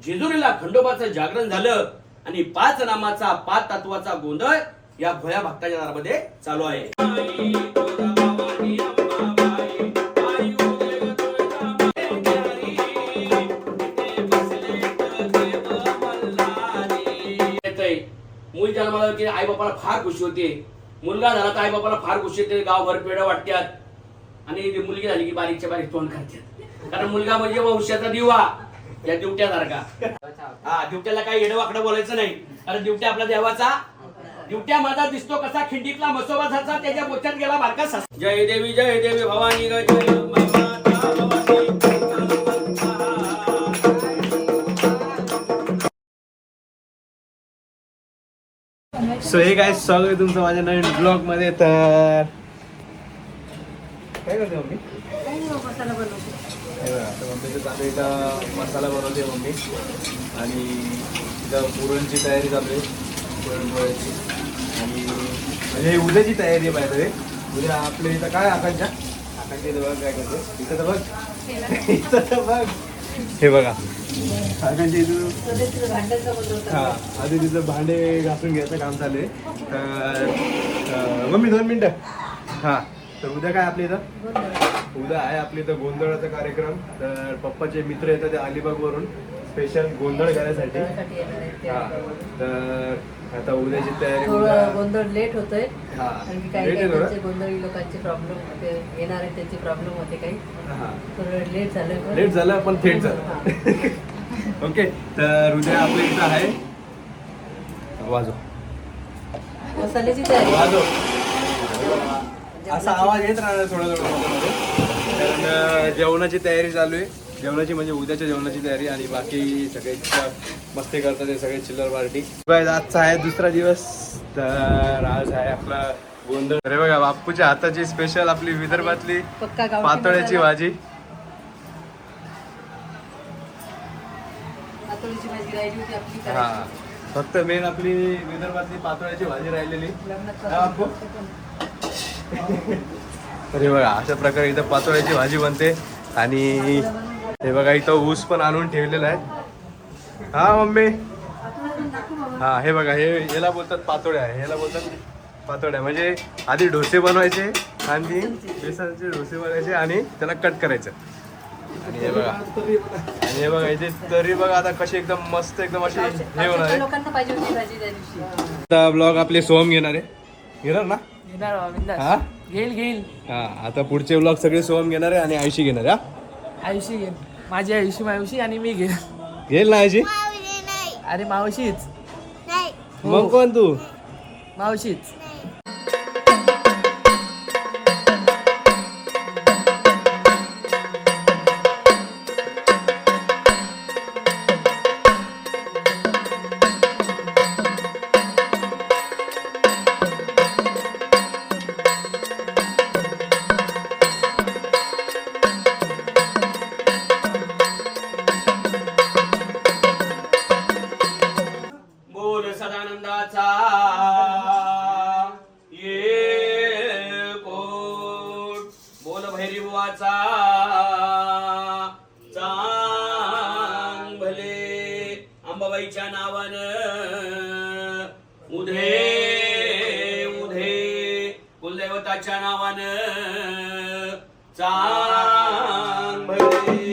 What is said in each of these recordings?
जेजुरीला खंडोबाचं जागरण झालं आणि 5 नामाचा 5 तत्वाचा गोंधळ या भोया भक्ताच्या दारामध्ये चालू आहे. मूल जन्माला की आई बापाला फार खुशी होते. मुलगा झाला तर आई बापाला फार खुशी होते. गावभर पेढा वाटतात आणि मुलगी झाली की बारीकच्या बारीक तोंड करतात. कारण मुलगा म्हणजे वंशाचा दिवा, या दिवट्यासारखा. हा, दिवट्याला काही येडवाकडं बोलायचं नाही. कारण दिवट्या आपला देवाचा, दिवट्या माझा दिसतो कसा खिंडीतला मसोबा झाचा, त्याच्या बोच्यात गेला बारका सास. जय देवी भवानी ग जय सो हे काय स्वागत आहे तुमचं माझ्या नवीन ब्लॉग मध्ये. तर काय करते मम्मी? मसाला बनवते. मम्मीचं चालू आहे इथं मसाला बनवते मम्मी. आणि इथं पुरणची तयारी चालू आहे, पुरणपोळ्याची. आणि म्हणजे उद्याची तयारी आहे पाहिजे. उद्या आपल्या इथं काय आकांक्षा इथं बघ काय करते. इथं तर बघ, इथं तर बघ, हे बघा आकांक्षा इथं. हा, आधी तिथं भांडे घासून घ्यायचं काम चालू आहे. तर मम्मी 2 मिनटं. हा, तर उद्या काय आपल्या इथं, उद्या आहे आपल्या इथं गोंधळाचा कार्यक्रम. तर पप्पाचे मित्र येतात ते अलिबागवरून स्पेशल गोंधळ करायसाठी. हा, तर आता उद्याची तयारी. गोंधळ लेट होतोय. हा, आणि काही गोंधळी लोकांचे प्रॉब्लेम होते, येणार आहे त्यांचे प्रॉब्लेम होते काही. हा, लेट झालं पण थेट झालं. ओके, तर उद्या आपल्या इथं आहे वाजव मसाल्याची तयारी. वाजव असा आवाज येत राहणार थोडं थोडं. कारण जेवणाची तयारी चालू आहे. जेवणाची म्हणजे उद्याच्या जेवणाची तयारी. आणि बाकी सगळे मस्ती करतात ते सगळे चिल्लर पार्टी. आजचा आहे दुसरा दिवस. तर आज आहे आपला गोंधळ. अरे बघा, बाप्पूच्या हाताची स्पेशल आपली विदर्भातली पातोळ्याची भाजी. हा, फक्त मेन आपली विदर्भातली पातोळ्याची भाजी राहिलेली. तर हे बघा, अशा प्रकारे इथं पातोळ्याची भाजी बनते. आणि हे बघा, इथं ऊस पण आणून ठेवलेला आहे. हा मम्मी. हा, हे बघा, हे याला बोलतात पातोळ्या. याला बोलतात पातोळ्या. म्हणजे आधी डोसे बनवायचे आणि बेसनचे डोसे बनवायचे आणि त्याला कट करायचं. आणि हे बघा, इथे तरी बघा आता कशी एकदम मस्त, एकदम अशी हे होणार आहे. आता ब्लॉग आपले सोहम घेणार ना. हा, घेईल. हा, आता पुढचे ब्लॉग सगळे सोहम घेणार आहे आणि आयुषी घेणार आहे. आयुषी घेईल. माझी आयुषी मावशी आणि मी घेईल ना आयुषी? अरे मावशीच. मग कोण तू? मावशीच. बोल सदानंदाचा ये कोट, बोल भैरवाचा चांग भले. अंबाबाईच्या नावानं उधे उधे, कुलदैवताच्या नावानं चांग भले.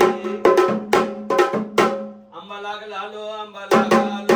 आंबा लागला लो, आंबा लागला लो.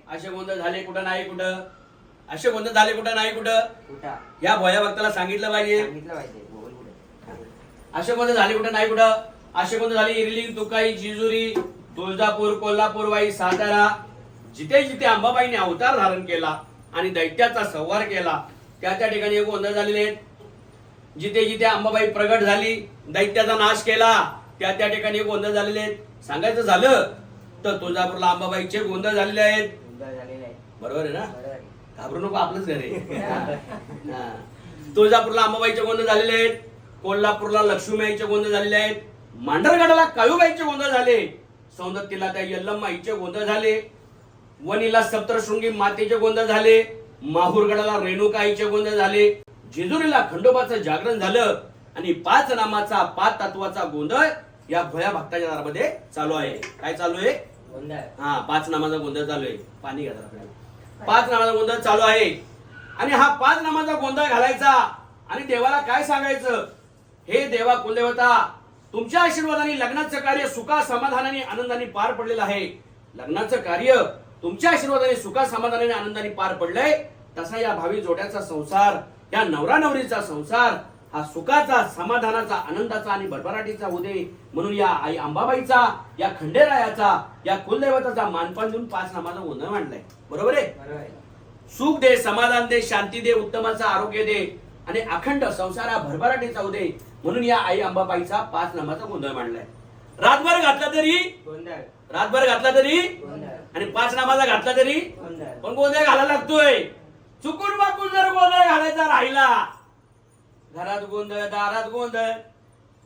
असे गोंधळ झाले कुठं नाही कुठं, असे गोंधळ झाले कुठं नाही कुठं, या भोया भक्ताला सांगितलं पाहिजे. असे गोंधळ झाले कुठं नाही कुठं, असे गोंधळ झाले इरली, तुकाई, जिजुरी, तुळजापूर, कोल्हापूर, वाई, सातारा, जिथे जिथे अंबाबाईने अवतार धारण केला आणि दैत्याचा संहार केला त्या त्या ठिकाणी हे गोंधळ झालेले आहेत. जिथे जिथे अंबाबाई प्रगट झाली, दैत्याचा नाश केला, त्या त्या ठिकाणी हे गोंधळ झालेले आहेत. सांगायचं झालं तर तुळजापूरला अंबाबाईचे गोंधळ झालेले आहेत. बरोबर आहे ना, घाबरू नको, आपलंच घर आहे. तुळजापूरला अंबाबाईचे गोंधळ झालेले आहेत, कोल्हापूरला लक्ष्मीबाईचे गोंधळ झालेले आहेत, मांढरगडाला काळूबाईचे गोंधळ झाले, सौंदत्तीला त्या यल्लम्माईचे गोंधळ झाले, वणीला सप्तशृंगी मातेचे गोंधळ झाले, माहूरगडाला रेणुकाईचे गोंधळ झाले, जेजुरीला खंडोबाचं जागरण झालं आणि 5 नामाचा 5 तत्वाचा गोंधळ या भोया भक्ताच्या दारामध्ये चालू आहे. काय चालू आहे? हा, 5 नामाचा गोंधळ चालू आहे. पाणी घ्या आपल्याला. 5 नामाचा गोंधळ चालू आहे आणि हा 5 नामाचा गोंधळ घालायचा आणि देवाला काय सांगायचं, हे देवा कुलदेवता, तुमच्या आशीर्वादाने लग्नाचं कार्य सुखा समाधानाने आनंदाने पार पडलेलं आहे. लग्नाचं कार्य तुमच्या आशीर्वादाने सुखा समाधानाने आनंदाने पार पडलंय. तसा या भावी जोड्याचा संसार, या नवरा नवरीचा संसार हा सुखाचा, समाधानाचा, आनंदाचा आणि भरभराटीचा होऊ दे म्हणून या आई अंबाबाईचा, या खंडेरायाचा, या कुलदैवताचा मानपान देऊन 5 नामाचा गोंधळ मांडलाय. बरोबर आहे? सुख दे, समाधान दे, शांती दे, उत्तमाचं आरोग्य दे आणि अखंड संसारा भरभराटीचा होऊ दे म्हणून या आई अंबाबाईचा 5 नामाचा गोंधळ मांडलाय. रातभर घातला तरी रातभर घातला तरी आणि 5 नामाचा घातला तरी पण गोंधळ घालायला लागतोय. चुकून बाकून जर गोंधळ घालायचा राहिला, घरात गोंधळ, दारात गोंधळ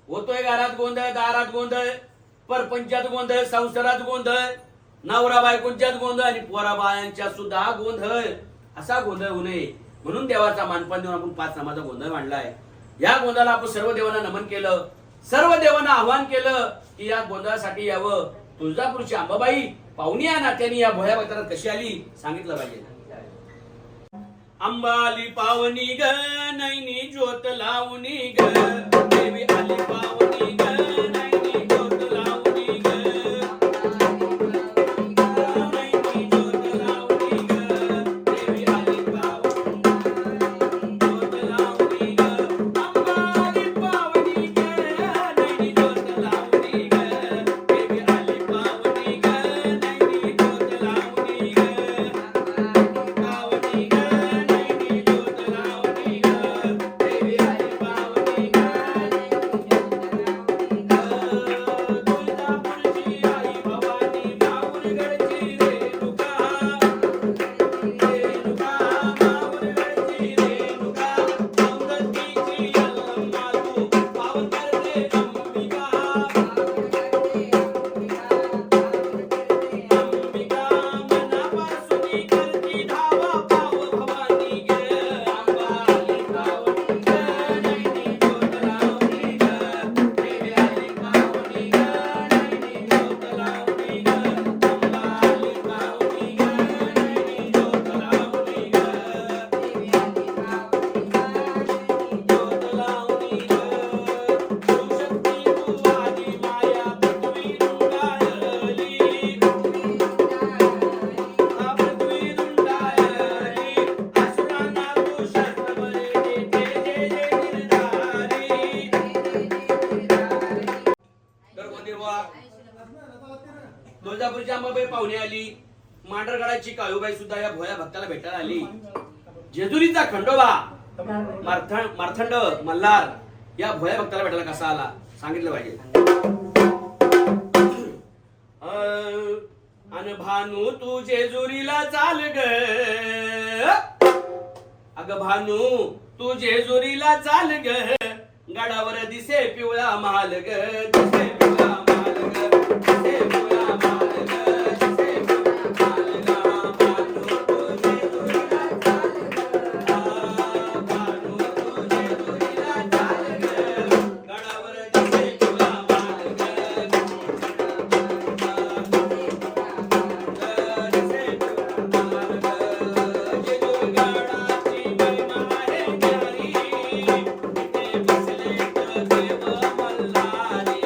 होतोय, घरात गोंधळ, दारात गोंधळ, परपंचात गोंधळ, संसारात गोंधळ, नवरा बायकोंच्यात गोंधळ आणि पोरा बायांच्या सुद्धा गोंधळ, असा गोंधळ होऊ नये म्हणून देवाचा मानपान देऊन आपण 5 नामाचा गोंधळ मांडलाय. या गोंधळाला आपण सर्व देवांना नमन केलं, सर्व देवांना आवाहन केलं की या गोंधळासाठी यावं. तुळजापूरची अंबाबाई पाहुणी या नात्याने या भोया भक्ताला कशी आली सांगितलं पाहिजे. अंबाली पावनी ग, नैनी ज्योत लावणी ग, देवी आली पावनी ग, नैनी ज्योत लावणी ग, नैनी ज्योत लावणी ग, देवी आली पावनी ज्योत लावणी ग, अंबाली पावनी ग, नैनी ज्योत लावणी ग, देवी आली पावनी ग, नैनी ज्योत लावणी ग, पावनी ग. तुळजापूरची अंबाबाई पाहुणे आली, मांढरगडाची काळूबाई सुद्धा या भोया भक्ताला भेटायला आली, जेजुरीचा खंडोबा मार्तंड मल्हार या भोया भक्ताला भेटायला कसा आला सांगितलं पाहिजे. अन भानू तू जेजुरीला चाल ग, अग भानू तू जेजुरीला चाल ग, गडावर दिसे पिवळा महाल ग, दिसे पिवळा महाल ग, दिसे पिवळा महाल ग, दिसे पिवळा महाल ग, भानू तू जेजुरीला चाल ग, भानू तू जेजुरीला चाल ग, गडावर दिसे पिवळा महाल ग, दिसे पिवळा महाल ग, जेजुरी गडाची महिमा आहे न्यारी, इथे बसले देव मल्हारी.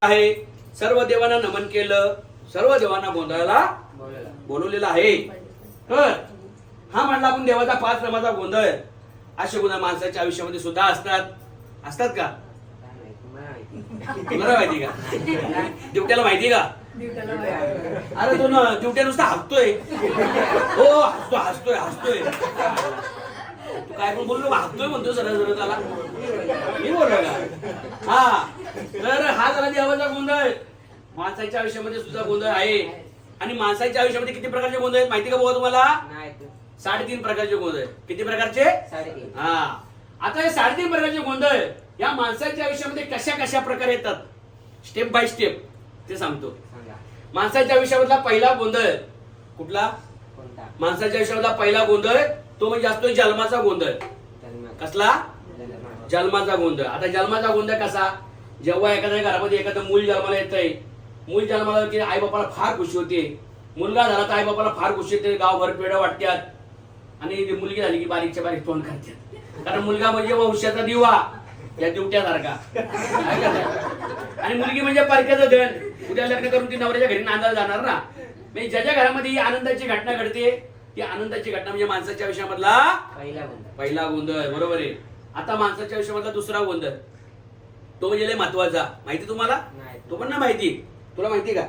आहे, सर्व देवांना नमन केलं, सर्व देवांना गोंधळाला बोलवलेलं आहे. तर हा म्हणला आपण देवाचा 5 नामाचा गोंधळ. असे गोंधळ माणसाच्या आयुष्यामध्ये सुद्धा असतात का? तुला माहिती का? दिवट्याला माहिती का? अरे तो ना दिवट्या नुसता हसतोय. हो हसतोय तू काय पण बोललो, हसतोय म्हणतो सरळ त्याला. मी बोललो का? हा, तर हा झाला देवाचा गोंधळ. माणसाच्या आयुष्यामध्ये सुद्धा गोंधळ आहे. आणि माणसाच्या आयुष्यामध्ये किती प्रकारचे गोंधळ आहेत माहिती का बाबा तुम्हाला? 3.5 प्रकारचे गोंधळ. किती प्रकारचे? 3.5. हा, आता हे 3.5 प्रकारचे गोंधळ या माणसाच्या आयुष्यामध्ये कशा प्रकारे येतात, स्टेप बाय स्टेप ते सांगतो. माणसाच्या आयुष्यामधला पहिला गोंधळ कुठला? माणसाच्या आयुष्यामधला पहिला गोंधळ तो म्हणजे असतो जन्माचा गोंधळ. कसला? जन्माचा गोंधळ. आता जन्माचा गोंधळ कसा? जेव्हा एखाद्या घरामध्ये एखादं मूल जन्माला येतंय, मूल जन्माला की आई बापाला फार खुशी होते. मुलगा झाला तर आई बापाला फार खुशी होते, गावभर पेढा वाटतात. आणि मुलगी झाली की बारीकच्या बारीक तोंड करतात. कारण मुलगा म्हणजे वंशाचा दिवा, या दिवट्यासारखा. आणि मुलगी म्हणजे परक्याचं धन. उद्या लग्न करून ती नवऱ्याच्या घरी नांदायला जाणार ना. म्हणजे ज्याच्या घरामध्ये ही आनंदाची घटना घडते, ती आनंदाची घटना म्हणजे माणसाच्या आयुष्यामधला पहिला गोंधळ. बरोबर आहे. आता माणसाच्या आयुष्यामधला दुसरा गोंधळ तो म्हणजे लय महत्वाचा. माहिती तुम्हाला? तो पण नाही माहिती. तुला माहिती का?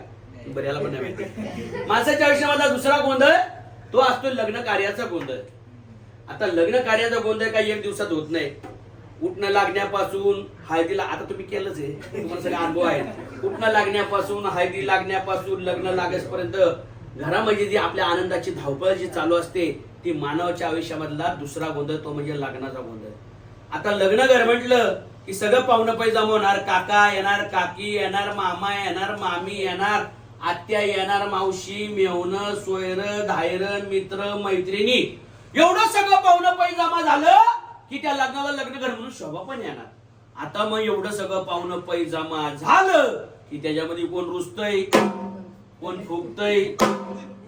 बऱ्याला पण नाही माहिती. माणसाच्या आयुष्यामधला दुसरा गोंधळ तो असतो लग्न कार्याचा गोंधळ. आता लग्न कार्याचा गोंधळ काही एक दिवसात होत नाही. उठणं लागण्यापासून हळदीला, आता तुम्ही केलंच आहे, तुम्हाला सगळे अनुभव आहेत. उठणं लागण्यापासून, हळदी लागण्यापासून, लग्न लागेपर्यंत घरामध्ये जी आपल्या आनंदाची धावपळ जी चालू असते ती मानवाच्या आयुष्यामधला दुसरा गोंधळ तो म्हणजे लग्नाचा गोंधळ. आता लग्न घर म्हटलं की सगळं पाहुणं पैजाम होणार. काका येणार, काकी येणार, मामा येणार, मामी येणार, आत्या येणार, मावशी, मेवणं, सोयरं, धायरं, मित्र, मैत्रिणी, एवढं सगळं पाहुणं पैजामा झालं की त्या लग्नाला लग्न घर म्हणून शोभा पण येणार. आता मग एवढं सगळं पाहुणं पैजामा झालं की त्याच्यामध्ये कोण रुसतय, कोण फुगतय,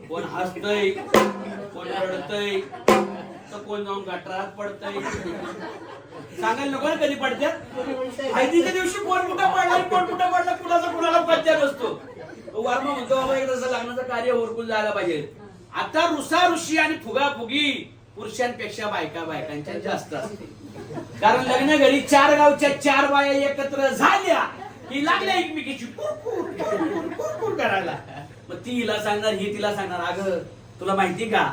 कोण हसतय, कोण रडतय, तर कोण जाऊन गटारात पडतय. सांगायला नको कधी पडत्यात. हळदीच्या दिवशी कोण कुठं पडला कुणाचा कुणाला पत्त्या नसतो. वर्मा म्हणतो बाबा एक तसं लग्नाचं कार्य उरकून जायला पाहिजे. आता रुसारुशी आणि फुगाफुगी पुरुषांपेक्षा बायकांच्या जास्त असते. कारण लग्न घरी 4 गावच्या 4 बाया एकत्र झाल्या की लागल्या एकमेकीची कुरकुर करायला. मग ती हिला सांगणार, ही तिला सांगणार, अगं तुला माहिती का,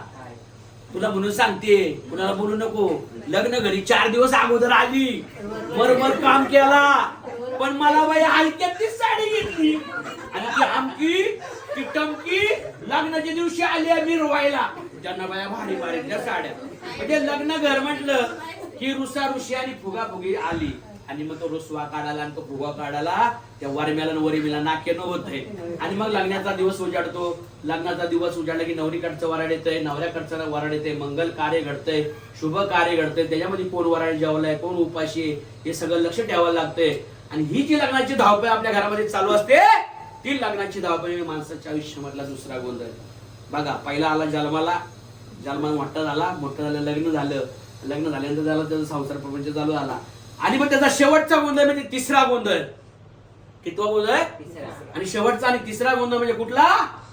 तुला म्हणून सांगते, कुणाला बोलू नको. लग्न घरी 4 दिवस अगोदर आली, बरोबर काम केला, पण मला बाई हलक्यात ती साडी घेतली आणि ती आमकी ती टमकी लग्नाच्या दिवशी आली मिरवायला. त्यांना बाया भारी भारीच्या साड्या. म्हणजे लग्न घर म्हटलं की रुसारुशी आणि फुगाफुगी आली. आणि मग तो रुसवा काढायला आणि तो फुगा काढायला त्या वरम्याला वरीमीला नाकेनं होतंय. आणि मग लग्नाचा दिवस उजाडतो. लग्नाचा दिवस उजाडला की नवरीकडचं वराड येतंय, नवऱ्याकडचं वराड येतंय, मंगल कार्य घडतंय, शुभ कार्य घडतंय. त्याच्यामध्ये कोण वराड जेवलाय, कोण उपाशी आहे, हे सगळं लक्ष ठेवायला लागतंय. आणि ही जी लग्नाची धावपळ आपल्या घरामध्ये चालू असते ती लग्नाची धावपळ माणसाच्या आयुष्यामधला दुसरा गोंधळ. बघा, पहिला आला जन्माला मोठा झालं, लग्न झाल्यानंतर झालं त्याचा संसार प्रपंच चालू झाला. आणि मग त्याचा शेवटचा गोंधळ म्हणजे तिसरा गोंधळ. कितवा गोंधळ? आणि शेवटचा आणि तिसरा गोंधळ म्हणजे कुठला?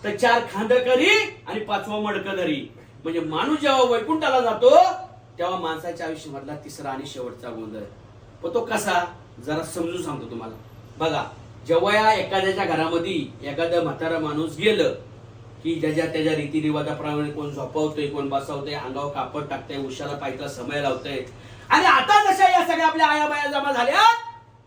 तर 4 खांद करी आणि 5वं मडकं धरी. म्हणजे माणूस जेव्हा वैकुंठाला जातो तेव्हा माणसाच्या आयुष्यामधला तिसरा आणि शेवटचा गोंधळ. पण तो कसा जरा समजून सांगतो तुम्हाला. बघा, जेव्हा या एखाद्याच्या घरामध्ये एखादा म्हातारा माणूस गेलं की ज्याच्या त्याच्या रीतिरिवाजाप्रमाणे कोण झोपवतोय, कोण बसवतोय, अंगावर कापड टाकतंय, उशाला पायला समय लावतंय. आणि आता जशा या सगळ्या आपल्या आया बाया जमा झाल्या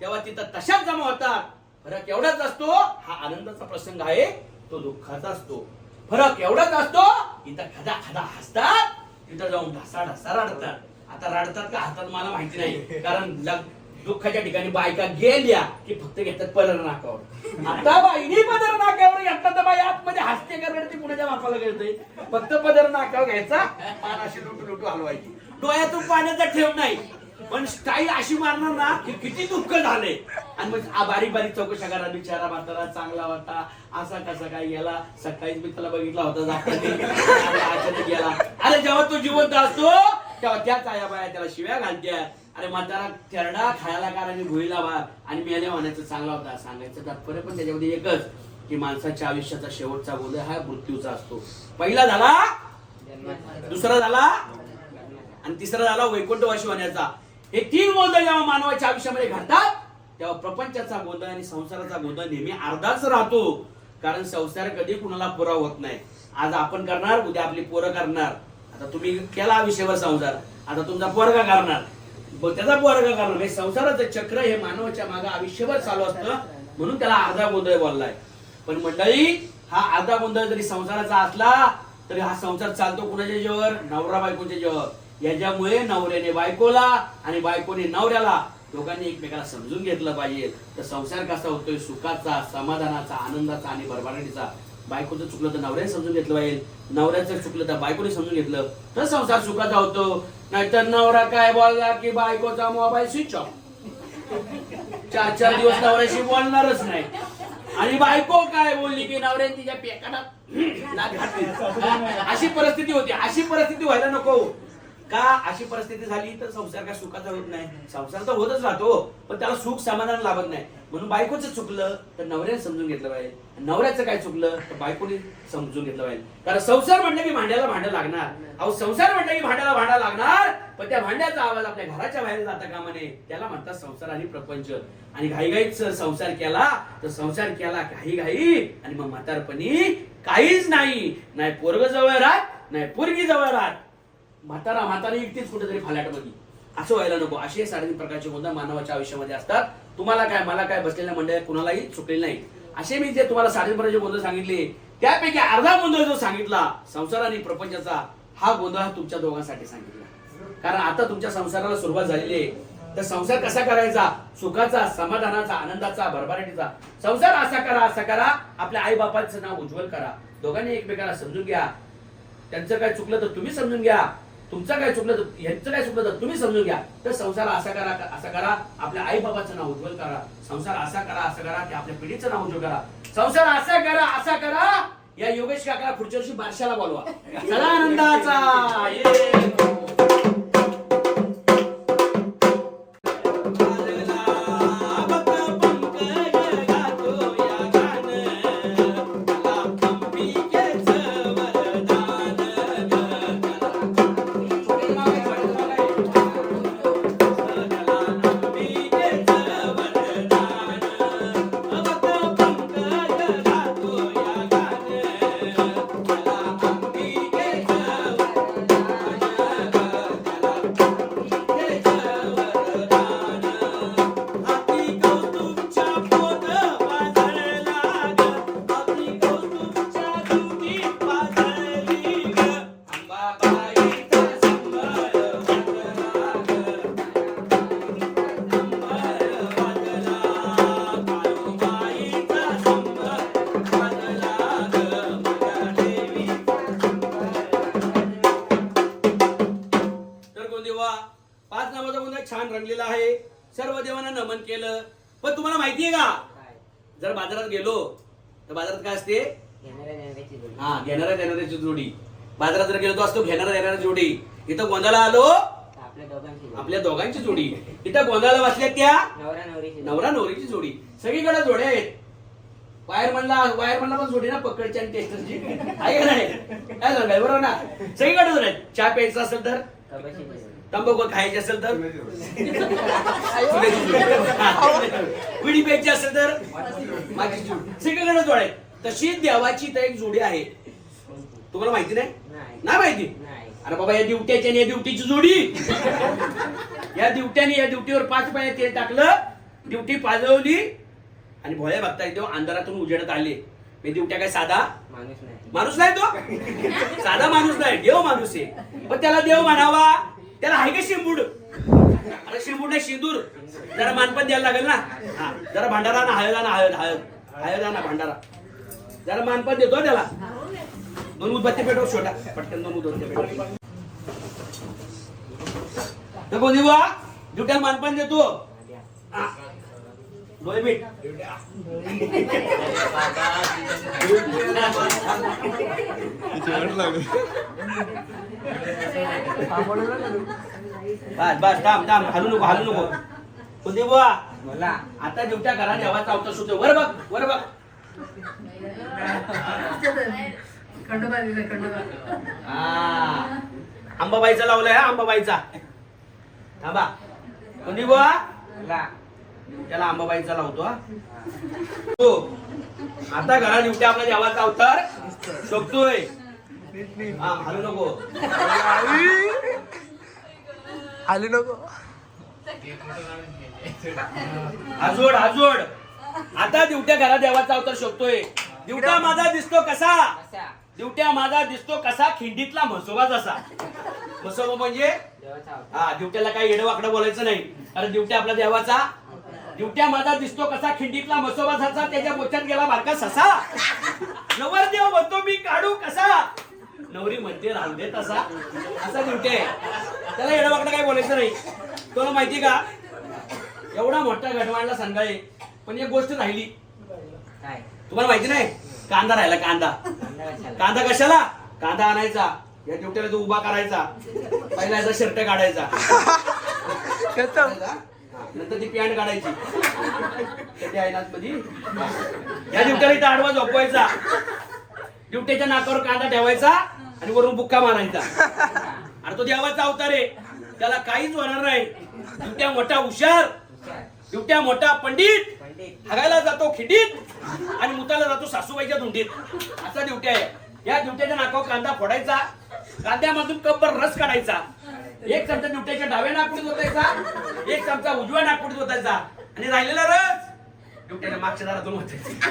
तेव्हा तिथं तशाच जमा होतात. फरक एवढाच असतो, हा आनंदाचा प्रसंग आहे तो दुःखाचा असतो. फरक एवढाच असतो, इथं खदा खदा हसतात, तिथं जाऊन ढसा ढसा रडतात. आता रडतात का हसतात मला माहिती नाही. कारण दुःखाच्या ठिकाणी बायका गेल्या की फक्त घेतात पदर नाकावर. आता बाईनी पदर नाकावर घेतला तर बाई आतमध्ये हसते का रडते कुणाच्या बापाला कळतंय. फक्त पदर नाकावर घ्यायचा, पानाशी लुटू हलवायची, डोळ्यातून पाण्याचा ठेव नाही. पण स्टाईल अशी मारणार ना की किती दुःख झाले. आणि मग बारीक बारीक चौकशा करा, बिचारा म्हातारा चांगला होता, असा कसा काय गेला, सकाळीच मी त्याला बघितला होता जाताना गेला. अरे जेव्हा तो जिवंत असतो तेव्हा त्याच आया बाया त्याला शिव्या घालत्या. अरे म्हातारा थेरडा खायला कार आणि भुईला भार आणि मेल्या होण्याचं चांगला होता. सांगायचं तात्पर्य पण त्याच्यामध्ये एकच की माणसाच्या आयुष्याचा शेवटचा गोंधळ हा मृत्यूचा असतो. पहिला झाला, दुसरा झाला आणि तिसरा झाला वैकुंठवासी होण्याचा. हे 3 गोंधळ जेव्हा मानवाच्या आयुष्यामध्ये घडतात तेव्हा प्रपंचाचा गोंधळ आणि संसाराचा गोंधळ नेहमी अर्धाच राहतो. कारण संसार कधी कुणाला पुरा होत नाही. आज आपण करणार, उद्या आपली पोरं करणार. आता तुम्ही केला विषयावर संसार, आता तुमचा पोरगा करणार, त्याचा पोरगा करणार. म्हणजे संसाराचं चक्र हे मानवाच्या मागे आयुष्यभर चालू असतं. म्हणून त्याला अर्धा गोंधळ बोललाय. पण मंडळी, हा अर्धा गोंधळ जरी संसाराचा असला तरी हा संसार चालतो कुणाच्या जीवावर? नवरा बायकोच्या जीवावर. याच्यामुळे नवऱ्याने बायकोला आणि बायकोने नवऱ्याला दोघांनी एकमेकाला समजून घेतलं पाहिजे. तर संसार कसा होतोय? सुखाचा, समाधानाचा, आनंदाचा आणि भरभराटीचा. बायकोचं चुकलं तर नवऱ्याने समजून घेतलं पाहिजे, नवऱ्याचं चुकलं तर बायकोने समजून घेतलं तर संसार सुखाचा होतो. नाहीतर नवरा काय बोलला की बायकोचा मोबाईल स्विच ऑफ, 4 दिवस नवऱ्याशी बोलणारच नाही. आणि बायको काय बोलली की नवऱ्याने तिच्या पेकाडात अशी परिस्थिती होती. अशी परिस्थिती व्हायला नको का? अशी परिस्थिती झाली तर संसार काय सुखाचा होत नाही. संसार तर होतच राहतो पण त्याला सुख समाधान लाभत नाही. म्हणून बायकोचं चुकलं तर नवऱ्याने समजून घेतलं पाहिजे, नवऱ्याचं काय चुकलं तर बायकोने समजून घेतलं पाहिजे. कारण संसार म्हटलं की भांड्याला भांडं लागणार. अहो, संसार म्हटलं की भांड्याला भांडा लागणार. पण त्या भांड्याचा आवाज आपल्या घराच्या बाहेर जाता कामा नये. त्याला म्हणतात संसार आणि प्रपंच. आणि घाईघाईच संसार केला तर संसार केला घाई आणि मग म्हातारपणी काहीच नाही. नाही पोरग जवळ राहत, नाही पोरगी जवळ राहत. म्हातारी एकटीच कुठेतरी फाल्याटमध्ये. असं व्हायला नको. असे सार्वजनिक प्रकारचे गोंधळ मानवाच्या आयुष्यामध्ये असतात. तुम्हाला काय, मला काय, बसलेल्या मंडळी कुणालाही चुकलेले नाही. असे मी जे तुम्हाला सार्वजनिक प्रकारचे गोंधळ सांगितले त्यापैकी अर्धा गोंधळ जो सांगितला संसार आणि प्रपंचाचा, हा गोंधळ तुमच्या दोघांसाठी सांगितला. कारण आता तुमच्या संसाराला सुरुवात झालेली आहे. तर संसार कसा करायचा? सुखाचा, समाधानाचा, आनंदाचा, भरभराटीचा. संसार असा करा, आपल्या आई बापाचं नाव उज्ज्वल करा. दोघांनी एकमेकाला समजून घ्या. त्यांचं काय चुकलं तर तुम्ही समजून घ्या, तुमचं काय चुकलं तर यांचं काय चुकलं तर तुम्ही समजून घ्या. तर संसार असा करा, आपल्या आई बाबाचं नाव उज्ज्वल करा. संसार असा करा की आपल्या पिढीचं नाव उज्ज्वल करा. संसार असा करा. या योगेश काकाला पुढच्या वर्षी बारशाला बोलवा. चला आनंदाचा ये. छान रंगलेला आहे. सर्व देवांना नमन केलं. पण तुम्हाला माहितीये का, जर बाजारात गेलो तर बाजारात काय असते? घेणाऱ्या देणाऱ्याची जोडी. बाजारात जर गेलो तो असतो घेणाऱ्या देणाऱ्या जोडी. इथं गोंधळाला आलो आपल्या दोघांची जोडी. इथं गोंधळाला बसल्या त्या नवरा नवरीची जोडी. सगळीकडे जोड्या आहेत. वायरमनला पण जोडी ना, पकडची आणि टेस्टरची आहे का नाही? काय सांगाय बरोबर ना? सगळीकडे जोड्या आहेत. चहा प्यायचा असेल तर, तंबाखू खायची असेल तर, विडी प्यायची असेल तर माझी जोडी. सगळीकडे जोड आहे. तशी देवाची तर एक जोडी आहे. तुम्हाला माहिती नाही? नाही माहिती? अरे बाबा, या ड्युट्याची आणि या ड्युटीची जोडी. या ड्युट्याने या ड्युटीवर 5 पाय तेल टाकलं, ड्युटी पाजवली आणि भोळ्या भक्ता देव अंधारातून उजेडत आले. मी ड्युट्या काय साधा माणूस नाही, तो साधा माणूस नाही, देव माणूस आहे. पण त्याला देव म्हणावा, त्याला आहे का शिंबूड? अरे शिंबूड नाही, शिंदूर. जरा मानपण द्यायला लागेल ना. हा, जरा भांडारा ना, हळद ना भांडारा. जरा मानपण देतो त्याला. 2 उदबत्ती पेटव, छोटा पटकन 2 उदबत्ती पेटव. तर कोणी बा ड्युट्या मानपण देतो. डोळे मीठ बस बस थांब थांब हलू नको कुलदीप बुवा मला आता ड्युट्या घरात देवाचा अवतार सुटतो वर बघ खंडोबा दिला खंडोबा. हा अंबाबाईचा लावलाय हा अंबाबाईचा थांबा कुलदीप बुवा त्याला अंबाबाईचा लावतो हा हो. आता घरात ड्युट्या आपला देवाचा अवतार शोधतोय हा हलू नको आलू नको. आजोड आता ड्युट्या घरात देवाचा अवतार शोधतोय. ड्युट्या माझा दिसतो कसा खिंडीतला म्हसोबा जसा. म्हसोबा म्हणजे हा ड्युट्याला काही येडवाकडं बोलायचं नाही. अरे ड्युट्या आपला देवाचा ड्युट्या माझा दिसतो कसा खिंडीतला म्हसोबा जसा त्याच्या बोच्यात गेला बारका ससा. नवरदेव म्हणतो मी काढू कसा नवरी म्हणते राहू दे तसा. असा ड्युट्या आहे. त्याला येडवाकडं काही बोलायचं नाही. तुला माहिती का एवढा मोठा घटवाणला संघाळे पण एक गोष्ट राहिली तुम्हाला माहिती नाही. कांदा राहिला कांदा कशाला कांदा आणायचा या ड्युट्याला तो उभा करायचा पहिला याचा शर्ट काढायचा नंतर ती पॅन्ट काढायची या ड्युट्याला इथं आडवा झोपवायचा. ड्युट्याच्या नाकावर कांदा ठेवायचा आणि वरून बुक्का मारायचा. आणि तो देवाचा अवतार आहे त्याला काहीच होणार नाही. ड्युट्या मोठा हुशार ड्युट्या मोठा पंडित हागायला जातो खिंडीत आणि मुताला जातो सासूबाईच्या धुंडीत. असा ड्युट्या आहे. या ड्युट्याच्या नाकावर कांदा फोडायचा कांद्यामधून कपभर रस काढायचा. एक चमचा ड्युट्याच्या डाव्या नागपुडीत ओतायचा एक चमचा उजव्या नागपुडीत ओतायचा आणि राहिलेला रस ड्युट्याच्या मागच्या दारातून ओतायचा.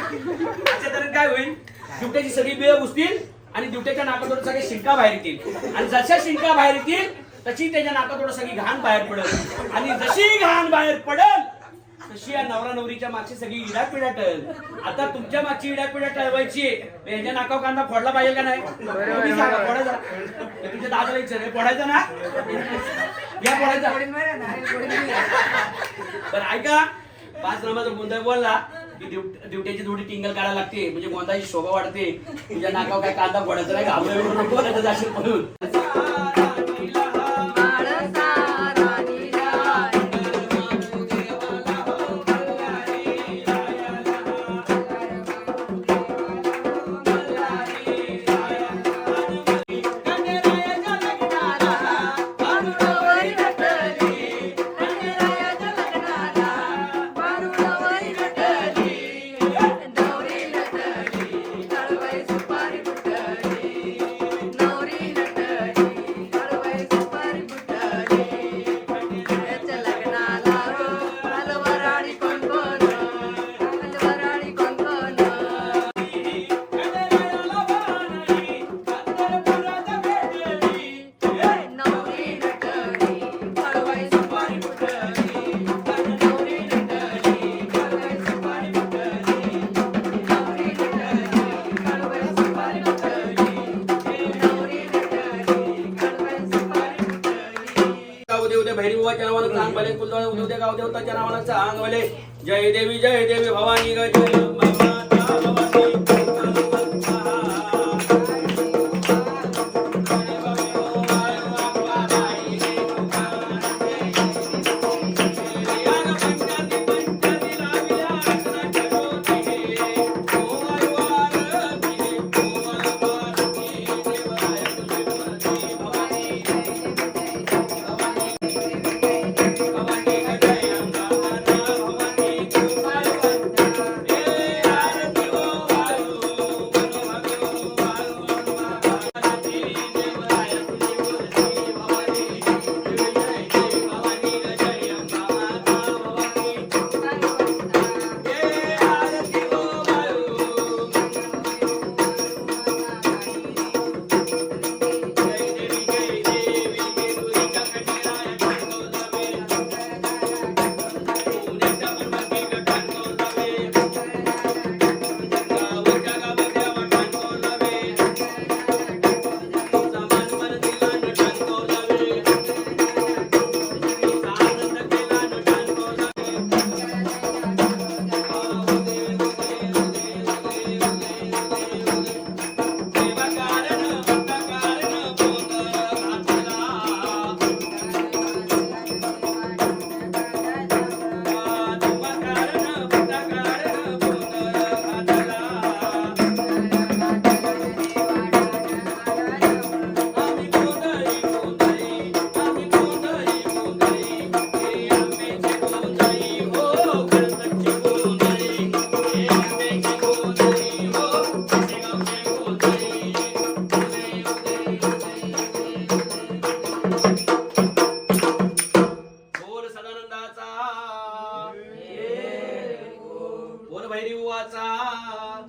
अशा तऱ्हेने काय होईल ड्युट्याची सगळी बेळ घुसतील आणि ड्युट्याच्या नाकातून सगळे शिंका बाहेर येतील. आणि जशा शिंका बाहेर येतील तशी त्याच्या नाकातून सगळी घाण बाहेर पडेल. आणि जशी घाण बाहेर पडेल तशी या नवरा नवरीच्या मागची सगळी इडापिडा टळ. आता तुमच्या मागची इडापिडा टळवायची याच्या नाकावर कांदा फोडला पाहिजे का नाही फोडायचा. तुमच्या दादाला विचार फोडायचा ना या फोडायचा. बरं ऐका 5 नंबरचा गोंधळ बोलला की ड्युट्याची थोडी टिंगल काढायला लागते म्हणजे गोंधाची शोभा वाढते. तुझ्या नाकावर काय कांदा फोडायचा नाही घाबरू नको त्याचं जाशील पळून. भैरी बुवाच्या नावानं चांग भले कुलदेव उद्या गाव देवताच्या नावानं चांग भले. जय देवी भवानी ग जय माता भवानी.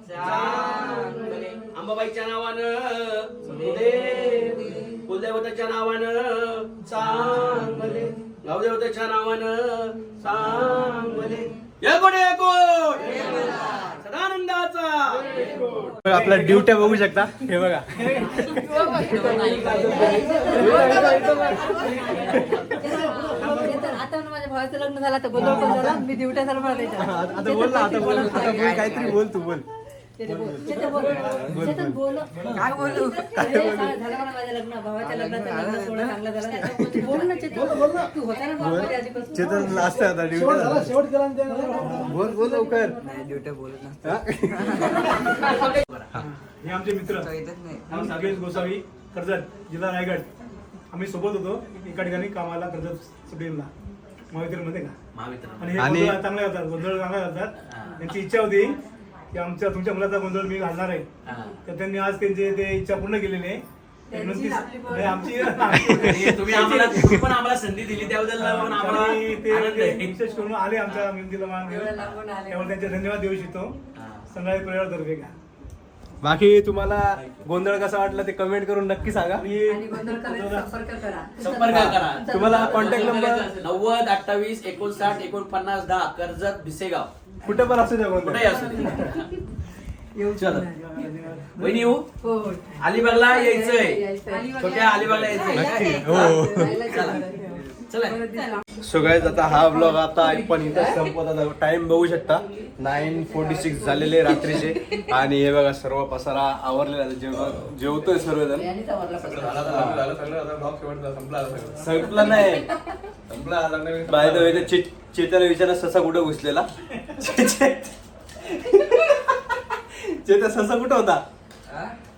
चांगले अंबाबाईच्या नावानं सुदेव कुलदेवताच्या नावानं चांगले गावदेवताच्या नावानं चांगले एक सदानंदाचा आपला ड्युट्या बघू शकता हे बघा आता माझ्या भावाचं लग्न झालं तर बोललो पण झाला मी दिवट्या झाला मला त्याच्या आता बोल ना आता बोल काहीतरी बोल तू बोल काय बोलू झालं मला माझ्या लग्न भावाच्या लग्नाचं लग्न सोहळा चांगला झाला बोल ना चेतन तू होता ना भावामध्ये आधीपासून चेतन लास्ट आता ड्युट्या बोल बोल लवकर हे आमचे मित्र नागेश गोसावी कर्जत जिल्हा रायगड आम्ही सोबत होतो एका ठिकाणी कामाला कर्जत सुटीला महावितरणमध्ये का आणि हे गोंधळ चांगले करतात गोंधळ चांगला करतात त्यांची इच्छा होती की आमच्या तुमच्या मुलाचा गोंधळ मी घालणार आहे तर त्यांनी आज त्यांची ते इच्छा पूर्ण केलेली आहे आमची तुम्ही आम्हाला संधी दिली त्याबद्दल आम्हाला विशेष करून आले आमच्या मेहंदीला मान घेऊन त्यामुळे त्यांचे धन्यवाद देऊ इच्छितो संग्राम परिवारातर्फे का बाकी तुम्हाला गोंधळ कसा वाटला ते कमेंट करून नक्की सांगा आणि गोंधळ करायला संपर्क करा तुम्हाला कॉन्टॅक्ट नंबर 90 28 59 49 10 कर्जत भिसेगाव कुठे पण असू द्या गोंधळ कुठेही असू दे. चला वहिनी येऊ हो अलिबागला यायचंय छोट्या अलिबागला यायचंय हो चला सो गाइस आता हा ब्लॉग आता पण इथं संपत आता टाइम बघू शकता 9:46 झालेले रात्रीचे आणि हे बघा सर्व पसारा आवरलेला आहे. जेवतोय सर्वजण संपला नाही बाय द वे चेतन विचारला ससा कुठं घुसलेला चेतन ससा कुठं होता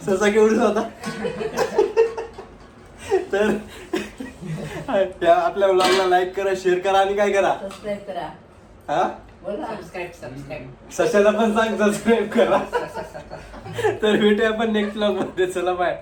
ससा केवढा होता तर आपल्या ब्लॉगला लाईक करा शेअर करा आणि काय करा सबस्क्राईब करा हा सबस्क्राईब सशाला पण सांग सबस्क्राईब करा तर भेटूया आपण नेक्स्ट ब्लॉग मध्ये चला बाय